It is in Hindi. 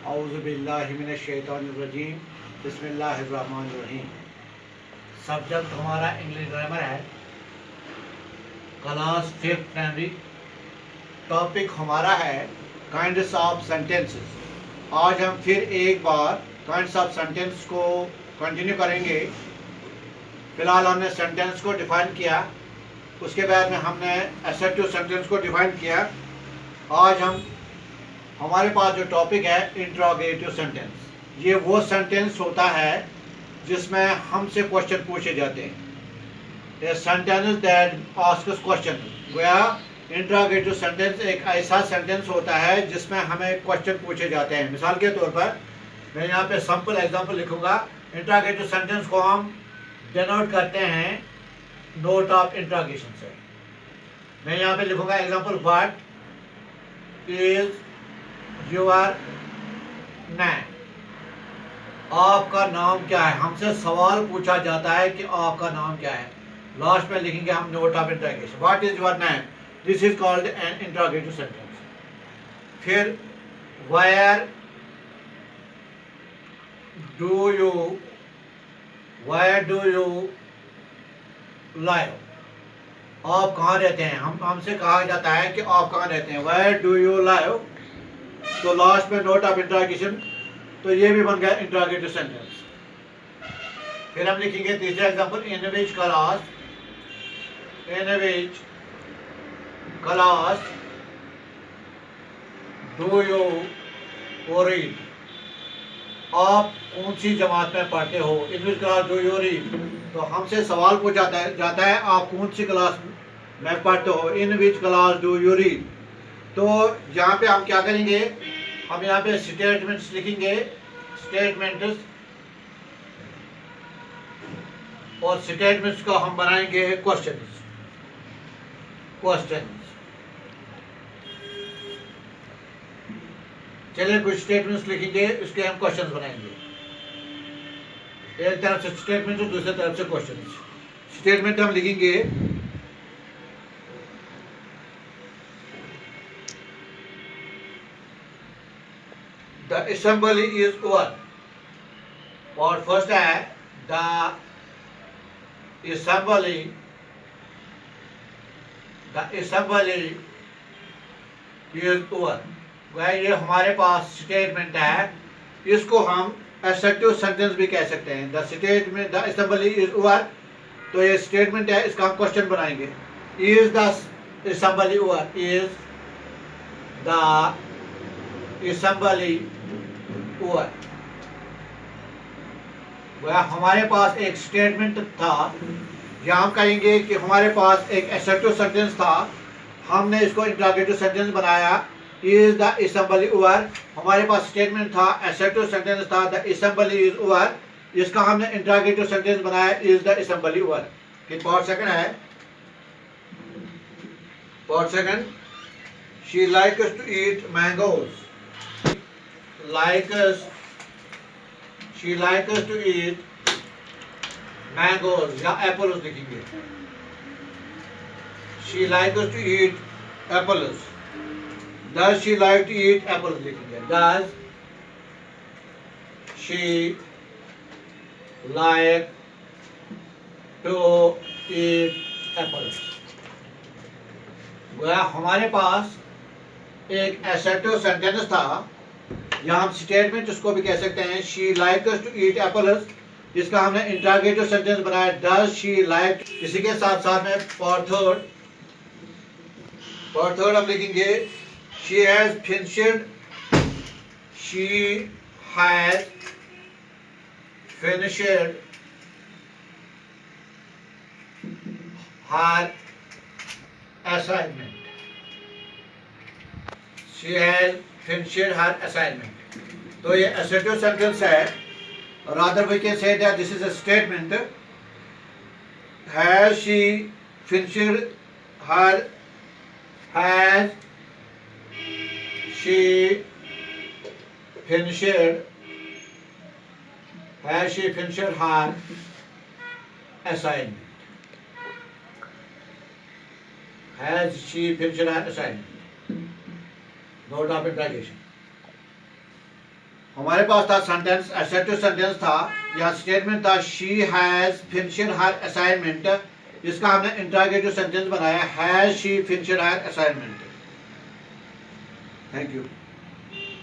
औज़ुबिल्लाहिमिनश्शैतानिर्रजीम बिस्मिल्लाहिर्रहमानिर्रहीम। सब्जेक्ट हमारा इंग्लिश ग्रामर है, क्लास 5th प्राइमरी। टॉपिक हमारा है काइंड्स ऑफ सेंटेंसेस। आज हम फिर एक बार काइंड्स ऑफ सेंटेंस को कंटिन्यू करेंगे। फिलहाल हमने सेंटेंस को डिफाइन किया, उसके बाद में हमने एसेप्टिव सेंटेंस को डिफाइन किया। आज हमारे पास जो टॉपिक है इंट्रोगेटिव सेंटेंस। ये वो सेंटेंस होता है जिसमें हमसे क्वेश्चन पूछे जाते हैं। A sentence that asks question. गोया इंट्रोगेटिव सेंटेंस एक ऐसा सेंटेंस होता है जिसमें हमें क्वेश्चन पूछे जाते हैं। मिसाल के तौर पर मैं यहाँ पे सिंपल एग्जांपल लिखूंगा। इंट्रोगेटिव सेंटेंस को हम डिनोट करते हैं नोट ऑफ इंट्रोगेशन से। मैं यहाँ पे लिखूंगा example, what is your name. आपका नाम क्या है। हमसे सवाल पूछा जाता है कि आपका नाम क्या है। लास्ट में लिखेंगे हम note of interrogation, what is your name. This is called an interrogative sentence. फिर वेयर डू यू लाइव। आप कहाँ रहते हैं। हमसे कहा जाता है कि आप कहाँ रहते हैं। वेयर डू यू लाइव, तो लास्ट में नोट ऑफ इंट्रोगेशन, तो ये भी बन गया इंट्रोगेटिव सेंटेंस। फिर हम लिखेंगे तीसरा example, in which class do you read. आप कौन सी जमात में पढ़ते हो। In which class do you read, तो हमसे सवाल पूछा जाता है आप कौन सी क्लास में पढ़ते हो। In which class do you read. तो यहाँ पे हम क्या करेंगे, हम यहाँ पे स्टेटमेंट्स लिखेंगे, स्टेटमेंट्स, और स्टेटमेंट्स को हम बनाएंगे क्वेश्चंस। चलिए कुछ स्टेटमेंट्स लिखेंगे, उसके हम क्वेश्चंस बनाएंगे। एक तरफ से स्टेटमेंट और दूसरी तरफ से क्वेश्चंस। स्टेटमेंट हम लिखेंगे, द असेंबली इज ओवर। और फर्स्ट है द असेंबली इज ओवर। वह ये हमारे पास स्टेटमेंट है, इसको हम एसेप्टिव सेंटेंस भी कह सकते हैं। The statement the assembly is over, तो ये स्टेटमेंट है, इसका हम क्वेश्चन बनाएंगे। Is the assembly over, is the assembly over. वह हमारे पास एक स्टेटमेंट था, या हम कहेंगे कि हमारे पास एक एसेप्टिव सेंटेंस था, हमने इसको इंट्रोगेटिव सेंटेंस बनाया। इज द असेंबली ओवर, हमारे पास स्टेटमेंट था, एसेप्टिव सेंटेंस था, द असेंबली इज ओवर, इसका हमने इंट्रोगेटिव सेंटेंस बनाया, is the assembly over. Part second है, part second, she likes to eat mangoes. She likes to eat mangoes, या एप्पल्स लिखेंगे। She likes to eat apples. Does she like to eat apples लिखेंगे। Does she like to eat apples। गोया हमारे पास एक एसेप्टिव सेंटेंस था, या हम स्टेटमेंट उसको भी कह सकते हैं। She likes to eat apples, जिसका हमने इंट्रोगेटिव सेंटेंस बनाया। Does she like। इसी के साथ साथ में पार्ट थर्ड हम लिखेंगे, She has finished her assignment. She has finished her assignment. तो ये assertive sentence है। Rather we can say that this is a statement. Has she finished her assignment? Has she finished her assignment? Note of interrogation. हमारे पास था सेंटेंस, असर्टिव सेंटेंस था, या स्टेटमेंट था she has finished her assignment, जिसका हमने इंटरोगेटिव सेंटेंस बनाया, has she finished her assignment. Thank you.